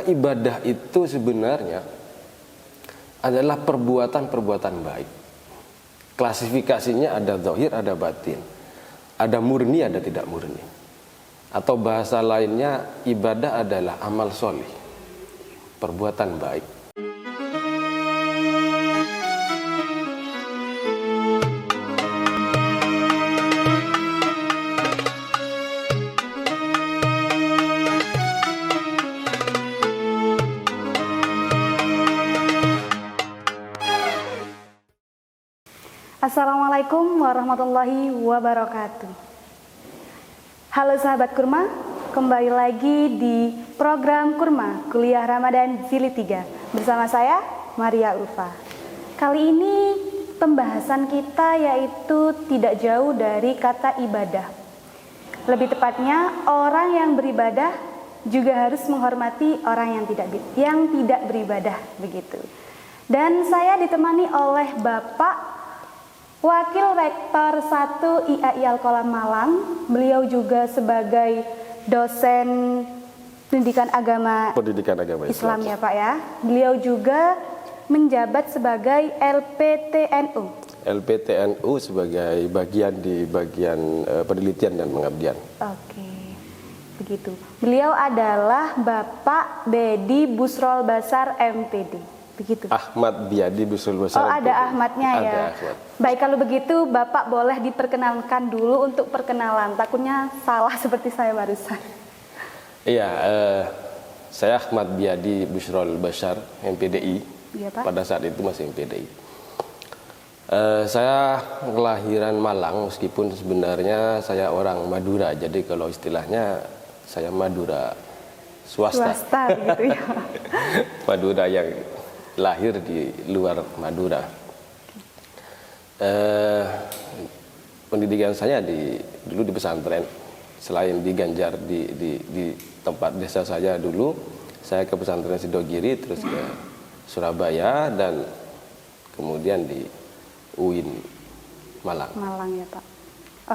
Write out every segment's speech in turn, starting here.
ibadah itu sebenarnya adalah perbuatan-perbuatan baik. Klasifikasinya ada zahir, ada batin. Ada murni, ada tidak murni. Atau bahasa lainnya, ibadah adalah amal solih, perbuatan baik. Assalamualaikum warahmatullahi wabarakatuh. Halo sahabat Kurma, kembali lagi di program Kurma Kuliah Ramadan Jilid 3 bersama saya Maria Ulfa. Kali ini pembahasan kita yaitu tidak jauh dari kata ibadah. Lebih tepatnya, orang yang beribadah juga harus menghormati orang yang tidak beribadah, begitu. Dan saya ditemani oleh Bapak Wakil Rektor 1 IAI Al-Qolam Malang. Beliau juga sebagai dosen pendidikan agama Islam ya Pak ya. Beliau juga menjabat sebagai LPTNU sebagai bagian di bagian penelitian dan pengabdian. Oke, begitu. Beliau adalah Bapak Bedi Busrol Basar MPD. Begitu. Ahmad Biadi Busrol Basar. Oh, ada Ahmadnya ya. Ada Ahmad. Baik, kalau begitu Bapak boleh diperkenalkan dulu untuk perkenalan. Takutnya salah seperti saya barusan. Iya, saya Ahmad Biadi Busrol Basar MPDI. Iya, Pak. Pada saat itu masih MPDI. Saya kelahiran Malang, meskipun sebenarnya saya orang Madura. Jadi kalau istilahnya saya Madura swasta. Swasta gitu ya. Madura yang lahir di luar Madura. Pendidikan saya dulu di pesantren. Selain di Ganjar di tempat desa saya dulu, saya ke pesantren Sidogiri, terus ke Surabaya, dan kemudian di UIN Malang. Malang ya Pak.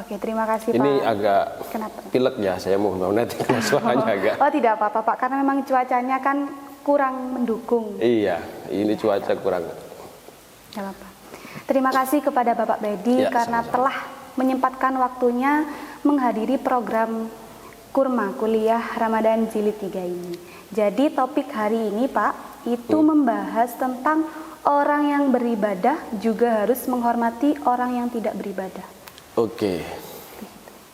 Oke, terima kasih Pak. Ini agak pilek ya, saya mohon maaf nanti karena suaranya agak. Oh tidak apa-apa Pak, karena memang cuacanya kan kurang mendukung. Iya, ini cuaca kurang. Gak apa-apa. Terima kasih kepada Bapak Bedi karena telah menyempatkan waktunya menghadiri program Kurma Kuliah Ramadan Jilid 3 ini. Jadi topik hari ini Pak, itu membahas tentang orang yang beribadah juga harus menghormati orang yang tidak beribadah. Oke.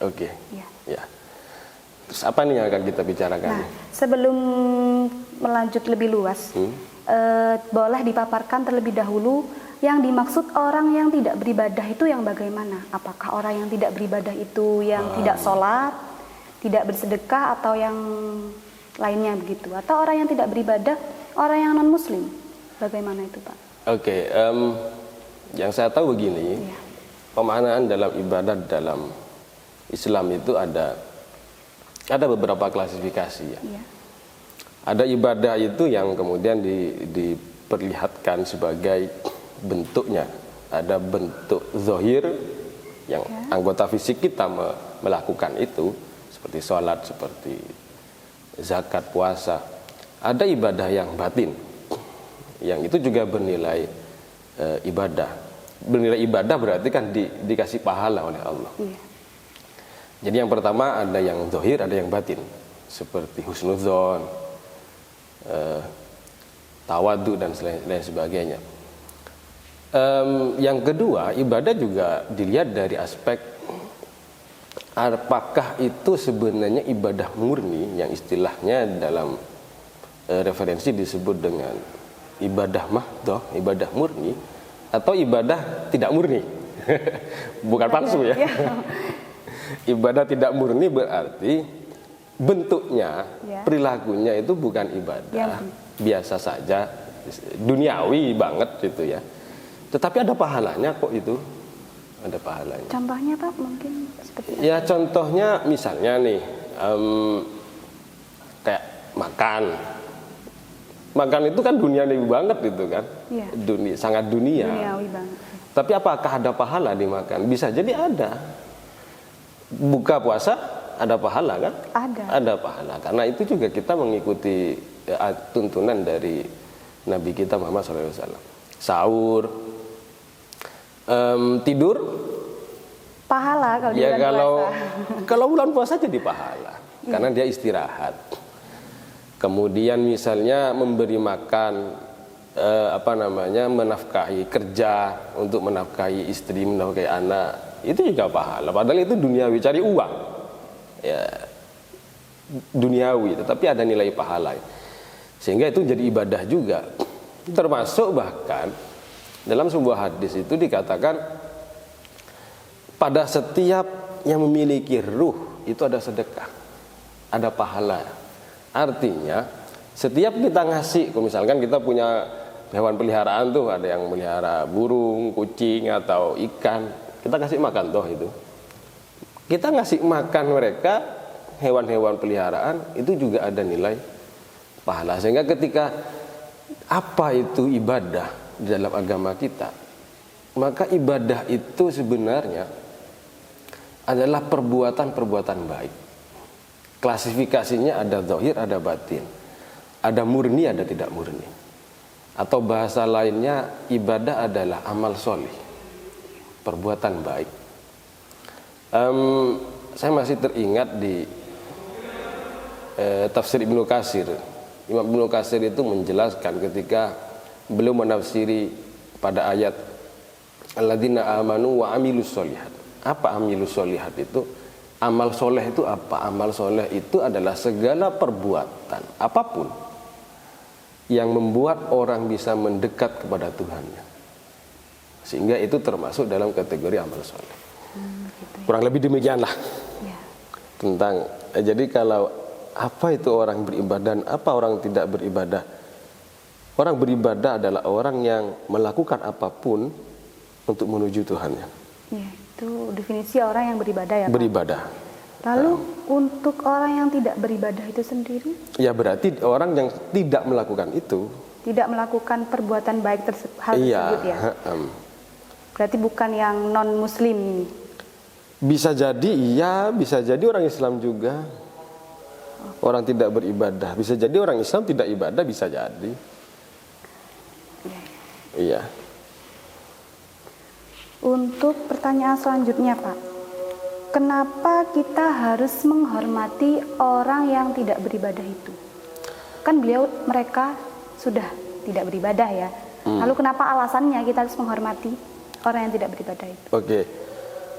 Oke. Ya. Terus apa nih yang akan kita bicarakan? Nah, sebelum melanjut lebih luas, boleh dipaparkan terlebih dahulu yang dimaksud orang yang tidak beribadah itu yang bagaimana? Apakah orang yang tidak beribadah itu yang tidak sholat, tidak bersedekah, atau yang lainnya begitu? Atau orang yang tidak beribadah, orang yang non-muslim? Bagaimana itu Pak? Oke, yang saya tahu begini, pemaknaan dalam ibadah dalam Islam itu ada beberapa klasifikasi ya. Ada ibadah itu yang kemudian diperlihatkan sebagai bentuknya. Ada bentuk zahir yang anggota fisik kita melakukan itu, seperti sholat, seperti zakat, puasa. Ada ibadah yang batin, yang itu juga bernilai ibadah. Bernilai ibadah berarti kan dikasih pahala oleh Allah. Jadi yang pertama ada yang zahir, ada yang batin, seperti husnudzon, tawadu dan lain sebagainya. Yang kedua, ibadah juga dilihat dari aspek apakah itu sebenarnya ibadah murni, yang istilahnya dalam referensi disebut dengan ibadah mahdoh, ibadah murni, atau ibadah tidak murni. Bukan palsu ya. Ibadah tidak murni berarti bentuknya, perilakunya itu bukan ibadah, biasa saja, duniawi banget gitu ya. Tetapi ada pahalanya kok itu, ada pahalanya. Contohnya Pak mungkin seperti apa? Ya contohnya misalnya nih, kayak makan itu kan duniawi banget gitu kan, sangat duniawi banget. Tapi apakah ada pahala di makan? Bisa jadi ada. Buka puasa ada pahala kan? Ada pahala, karena itu juga kita mengikuti tuntunan dari Nabi kita Muhammad SAW. Sahur, tidur, Pahala kalau di ya bulan kalau puasa. kalau bulan puasa jadi pahala karena dia istirahat. Kemudian misalnya memberi makan, menafkahi, kerja untuk menafkahi istri, menafkahi anak, itu juga pahala. Padahal itu duniawi, cari uang, ya duniawi, tetapi ada nilai pahala. Sehingga itu jadi ibadah juga. Termasuk bahkan dalam sebuah hadis itu dikatakan pada setiap yang memiliki ruh itu ada sedekah, ada pahala. Artinya setiap kita ngasih, kalau misalkan kita punya hewan peliharaan tuh, ada yang melihara burung, kucing atau ikan, kita kasih makan toh itu. Kita ngasih makan mereka hewan-hewan peliharaan itu juga ada nilai pahala. Sehingga ketika apa itu ibadah di dalam agama kita, maka ibadah itu sebenarnya adalah perbuatan-perbuatan baik. Klasifikasinya ada zahir, ada batin, ada murni, ada tidak murni. Atau bahasa lainnya, ibadah adalah amal soleh, perbuatan baik. Saya masih teringat di tafsir Ibnu Katsir. Imam Ibnu Katsir itu menjelaskan ketika beliau menafsiri pada ayat alladzina amanu wa amilus solihat. Apa amilus solihat itu? Amal soleh itu apa? Amal soleh itu adalah segala perbuatan apapun yang membuat orang bisa mendekat kepada Tuhannya, sehingga itu termasuk dalam kategori amal soleh. Gitu ya. Kurang lebih demikianlah Ya. tentang. Jadi kalau apa itu orang beribadah dan apa orang tidak beribadah? Orang beribadah adalah orang yang melakukan apapun untuk menuju Tuhannya. Ya, itu definisi orang yang beribadah ya, Pak? Beribadah. Lalu untuk orang yang tidak beribadah itu sendiri? Ya berarti orang yang tidak melakukan itu. Tidak melakukan perbuatan baik hal Iya. tersebut ya? Berarti bukan yang non-muslim ini? Bisa jadi iya, bisa jadi orang Islam juga. Orang tidak beribadah. Bisa jadi orang Islam tidak ibadah, bisa jadi. Iya. Untuk pertanyaan selanjutnya, Pak, kenapa kita harus menghormati orang yang tidak beribadah itu? Kan mereka sudah tidak beribadah ya. Lalu kenapa alasannya kita harus menghormati orang yang tidak beribadah itu? Oke.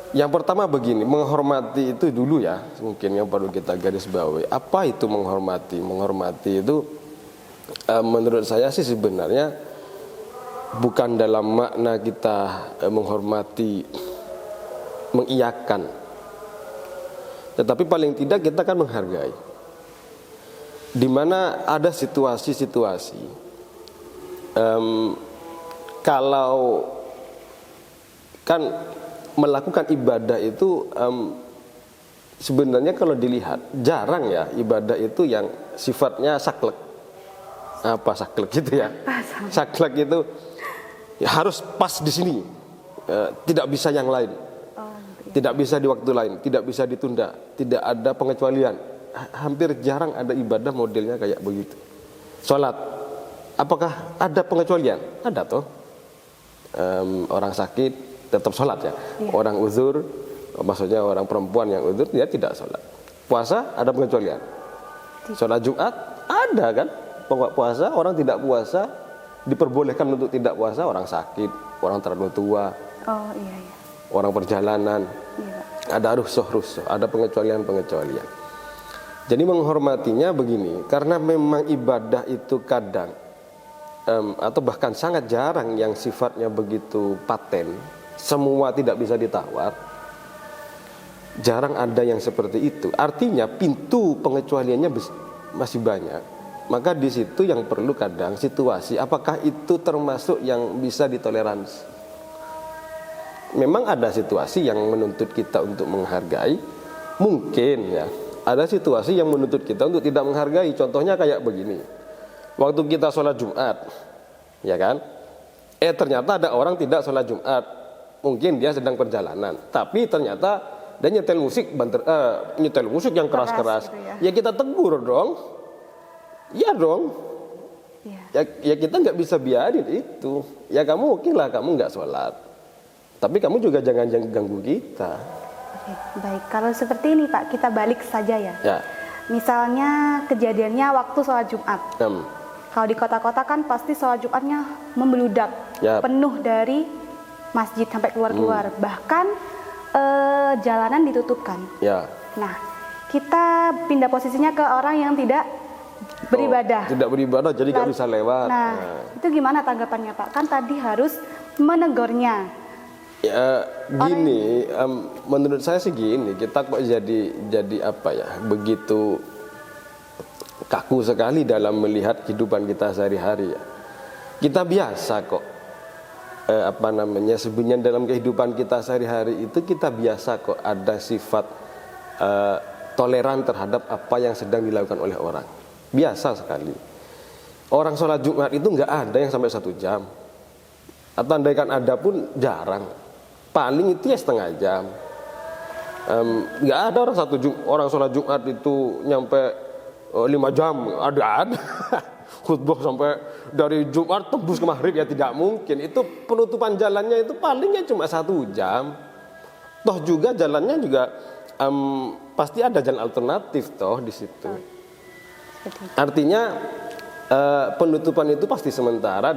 Yang pertama begini, menghormati itu dulu ya, mungkin yang perlu kita garis bawahi. Apa itu menghormati? Menghormati itu menurut saya sih sebenarnya bukan dalam makna kita menghormati, mengiyakan, tetapi paling tidak kita kan menghargai. Di mana ada situasi-situasi kalau kan melakukan ibadah itu sebenarnya kalau dilihat jarang ya ibadah itu yang sifatnya saklek. Apa saklek gitu ya? Saklek itu ya harus pas di sini, tidak bisa yang lain, tidak bisa di waktu lain, tidak bisa ditunda, tidak ada pengecualian. Hampir jarang ada ibadah modelnya kayak begitu. Sholat, apakah ada pengecualian? Ada toh. Orang sakit tetap sholat ya. Orang uzur, maksudnya orang perempuan yang uzur dia tidak sholat. Puasa ada pengecualian. Sholat Jumat ada kan? Puasa orang tidak puasa diperbolehkan untuk tidak puasa orang sakit, orang terlalu tua, orang perjalanan. Ada rusuh, ada pengecualian. Jadi menghormatinya begini, karena memang ibadah itu kadang atau bahkan sangat jarang yang sifatnya begitu paten. Semua tidak bisa ditawar. Jarang ada yang seperti itu. Artinya pintu pengecualiannya masih banyak. Maka di situ yang perlu kadang situasi, apakah itu termasuk yang bisa ditoleransi? Memang ada situasi yang menuntut kita untuk menghargai. Mungkin ya, ada situasi yang menuntut kita untuk tidak menghargai. Contohnya kayak begini. Waktu kita sholat Jumat, ya kan? Ternyata ada orang tidak sholat Jumat. Mungkin dia sedang perjalanan, tapi ternyata dia nyetel musik yang keras-keras. Gitu ya. Ya kita tegur dong. Iya dong. Iya. Ya kita nggak bisa biarin itu. Ya kamu oke lah kamu nggak sholat. Tapi kamu juga jangan ganggu kita. Oke, baik. Kalau seperti ini Pak, kita balik saja ya. Ya. Misalnya kejadiannya waktu sholat Jumat. Kalau di kota-kota kan pasti sholat Jumatnya membeludak, Yap. penuh dari masjid sampai keluar-keluar. Bahkan jalanan ditutupkan. Ya. Nah, kita pindah posisinya ke orang yang tidak beribadah. Oh, tidak beribadah jadi nggak bisa lewat. Nah, itu gimana tanggapannya Pak? Kan tadi harus menegurnya. Ya gini, menurut saya sih gini, kita kok jadi apa ya, begitu kaku sekali dalam melihat kehidupan kita sehari-hari ya. Kita biasa kok, sebenarnya dalam kehidupan kita sehari-hari itu kita biasa kok ada sifat toleran terhadap apa yang sedang dilakukan oleh orang. Biasa sekali. Orang sholat Jumat itu nggak ada yang sampai 1 jam, atau andaikan ada pun jarang. Paling itu ya setengah jam. Nggak ada orang sholat Jumat itu nyampe 5 jam. Ada khutbah sampai dari Jumat tembus ke maghrib, ya tidak mungkin. Itu penutupan jalannya itu palingnya cuma 1 jam. Toh juga jalannya juga pasti ada jalan alternatif toh di situ. Artinya penutupan itu pasti sementara,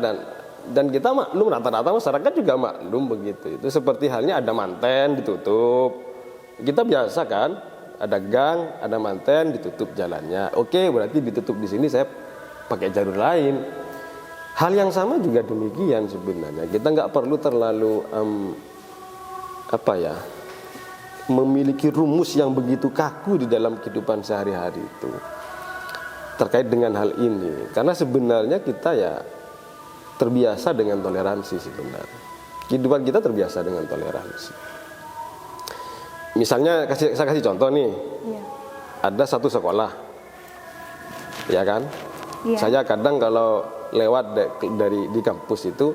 dan kita maklum, rata-rata masyarakat juga maklum begitu. Itu seperti halnya ada manten ditutup. Kita biasa kan, ada gang, ada manten ditutup jalannya. Oke, berarti ditutup di sini, saya pakai jalur lain. Hal yang sama juga demikian sebenarnya. Kita nggak perlu terlalu memiliki rumus yang begitu kaku di dalam kehidupan sehari-hari itu terkait dengan hal ini. Karena sebenarnya kita ya terbiasa dengan toleransi sebenarnya. Kehidupan kita terbiasa dengan toleransi. Misalnya saya kasih contoh nih. Iya. Ada satu sekolah, ya kan? Iya. Saya kadang kalau lewat di kampus itu,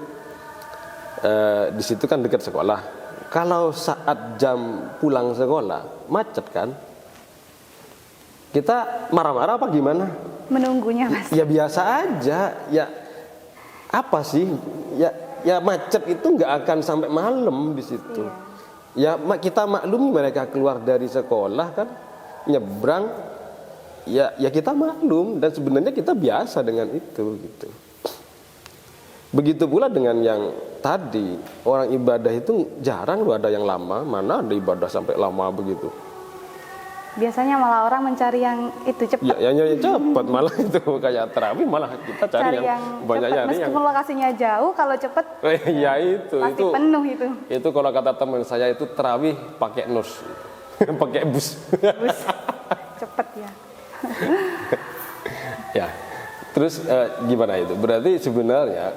di situ kan dekat sekolah. Kalau saat jam pulang sekolah macet kan? Kita marah-marah apa gimana? Menunggunya Mas. Ya biasa aja. Ya apa sih? Ya macet itu nggak akan sampai malam di situ. Iya. Ya kita maklumi mereka keluar dari sekolah kan, nyebrang. Ya kita maklum, dan sebenarnya kita biasa dengan itu gitu. Begitu pula dengan yang tadi, orang ibadah itu jarang loh ada yang lama. Mana ada ibadah sampai lama begitu. Biasanya malah orang mencari yang itu cepat. Ya yang cepat malah itu kayak terawih, malah kita cari yang banyak cepat. Meskipun lokasinya jauh, kalau cepat ya itu pasti penuh itu. Itu kalau kata teman saya itu terawih pakai nus, pakai bus. Bus cepat ya. Ya, terus gimana itu? Berarti sebenarnya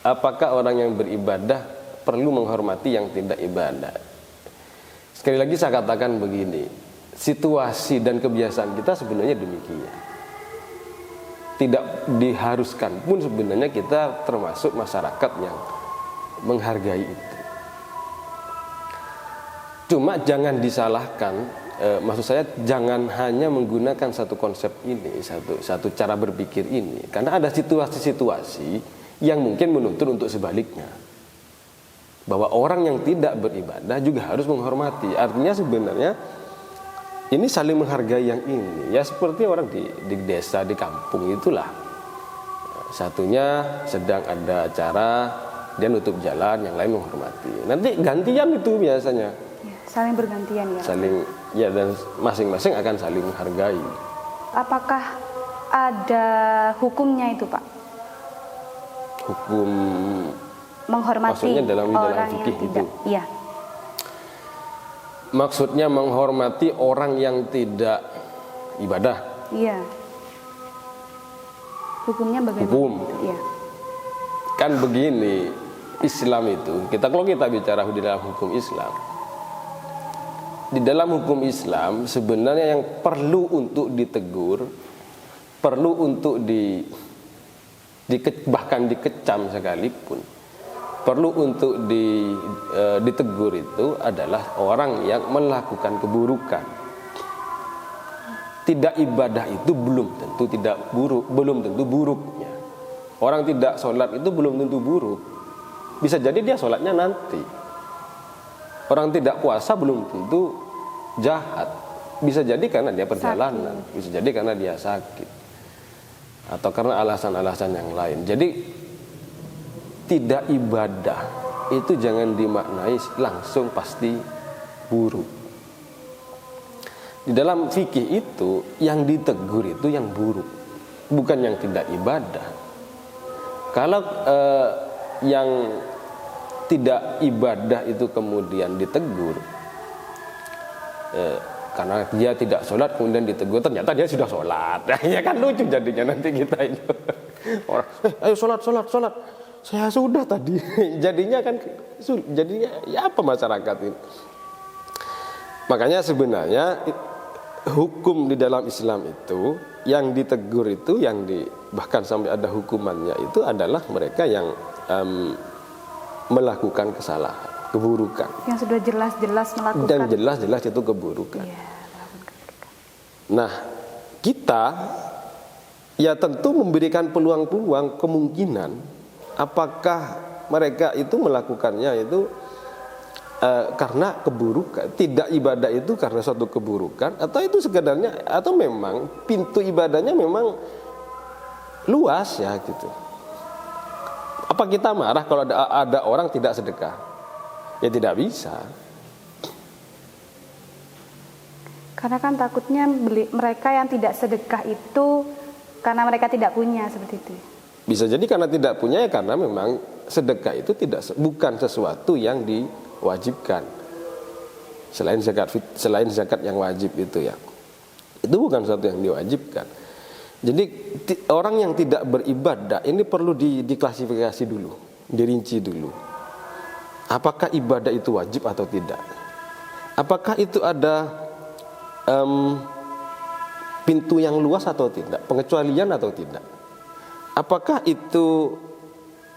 apakah orang yang beribadah perlu menghormati yang tidak ibadah? Sekali lagi saya katakan begini. Situasi dan kebiasaan kita sebenarnya demikian. Tidak diharuskan pun sebenarnya kita termasuk masyarakat yang menghargai itu. Cuma jangan disalahkan, maksud saya jangan hanya menggunakan satu konsep ini, satu cara berpikir ini, karena ada situasi-situasi yang mungkin menuntut untuk sebaliknya, bahwa orang yang tidak beribadah juga harus menghormati. Artinya sebenarnya ini saling menghargai yang ini. Ya seperti orang di desa, di kampung itulah. Satunya sedang ada acara, dia nutup jalan, yang lain menghormati. Nanti gantian itu biasanya. Ya, saling bergantian ya. Ya, dan masing-masing akan saling menghargai. Apakah ada hukumnya itu Pak? Hukum Menghormati maksudnya dalam orang fikih yang tidak. Iya. Maksudnya menghormati orang yang tidak ibadah. Iya. Hukumnya bagaimana? Hukum. Iya. Kan begini, Islam itu, kalau kita bicara di dalam hukum Islam, di dalam hukum Islam sebenarnya yang perlu untuk ditegur, perlu untuk bahkan dikecam sekalipun, perlu untuk ditegur itu adalah orang yang melakukan keburukan. tidak ibadah itu belum tentu tidak buruk, belum tentu buruknya. Orang tidak sholat itu belum tentu buruk. Bisa jadi dia sholatnya nanti. Orang tidak puasa belum tentu jahat. Bisa jadi karena dia perjalanan, bisa jadi karena dia sakit, atau karena alasan-alasan yang lain. Jadi tidak ibadah itu jangan dimaknai langsung pasti buruk. Di dalam fikih itu yang ditegur itu yang buruk, bukan yang tidak ibadah. Kalau yang tidak ibadah itu kemudian ditegur karena dia tidak sholat, kemudian ditegur ternyata dia sudah sholat, ya kan lucu jadinya nanti kita itu orang ayo sholat, saya sudah tadi. Jadinya kan jadinya ya apa masyarakat ini. Makanya sebenarnya hukum di dalam Islam itu yang ditegur itu, bahkan sampai ada hukumannya itu adalah mereka yang melakukan kesalahan, keburukan. Yang sudah jelas-jelas melakukan. Dan jelas-jelas itu keburukan. Iya. Nah, kita ya tentu memberikan peluang-peluang kemungkinan apakah mereka itu melakukannya itu karena keburukan, tidak ibadah itu karena suatu keburukan, atau itu sekedarnya, atau memang pintu ibadahnya memang luas ya gitu. Apa kita marah kalau ada orang tidak sedekah? Ya tidak bisa. Karena kan takutnya mereka yang tidak sedekah itu karena mereka tidak punya, seperti itu. Bisa jadi karena tidak punya ya karena memang sedekah itu bukan sesuatu yang diwajibkan. Selain zakat yang wajib itu ya. Itu bukan sesuatu yang diwajibkan. Jadi orang yang tidak beribadah ini perlu diklasifikasi dulu, dirinci dulu. Apakah ibadah itu wajib atau tidak? Apakah itu ada pintu yang luas atau tidak? Pengecualian atau tidak? Apakah itu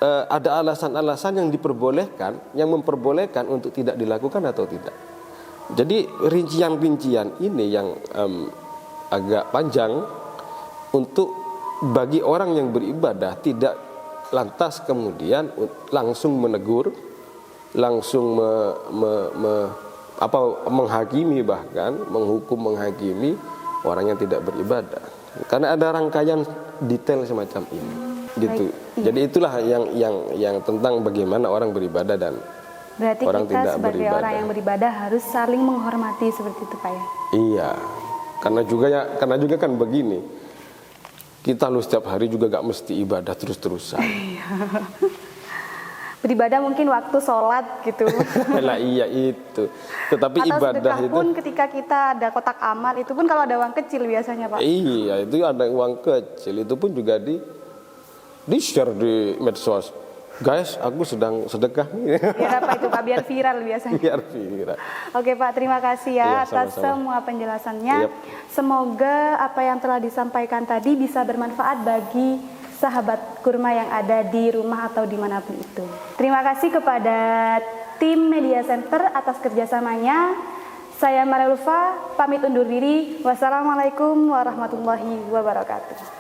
ada alasan-alasan yang diperbolehkan, yang memperbolehkan untuk tidak dilakukan atau tidak? Jadi rincian-rincian ini yang agak panjang untuk bagi orang yang beribadah tidak lantas kemudian langsung menegur, langsung menghakimi, bahkan menghukum, menghakimi orang yang tidak beribadah. Karena ada rangkaian detail semacam ini. Gitu. Jadi itulah yang tentang bagaimana orang beribadah dan berarti orang kita tidak sebagai beribadah. Orang yang beribadah harus saling menghormati, seperti itu Pak ya. Iya. Karena juga kan begini. Kita lu setiap hari juga gak mesti ibadah terus-terusan. Beribadah mungkin waktu sholat gitu. Lah iya itu. Tetapi atau ibadah sedekah itu pun ketika kita ada kotak amal, itu pun kalau ada uang kecil biasanya Pak. Iya, itu ada uang kecil, itu pun juga di-share di medsos. Guys, aku sedang sedekah nih. Biar apa itu Pak? Biar viral biasanya. Biar viral. Oke Pak, terima kasih ya Iya, atas sama-sama. semua penjelasannya. Yep. Semoga apa yang telah disampaikan tadi bisa bermanfaat bagi sahabat kurma yang ada di rumah atau dimanapun itu. Terima kasih kepada tim Media Center atas kerjasamanya. Saya Maria Ulfa, pamit undur diri. Wassalamualaikum warahmatullahi wabarakatuh.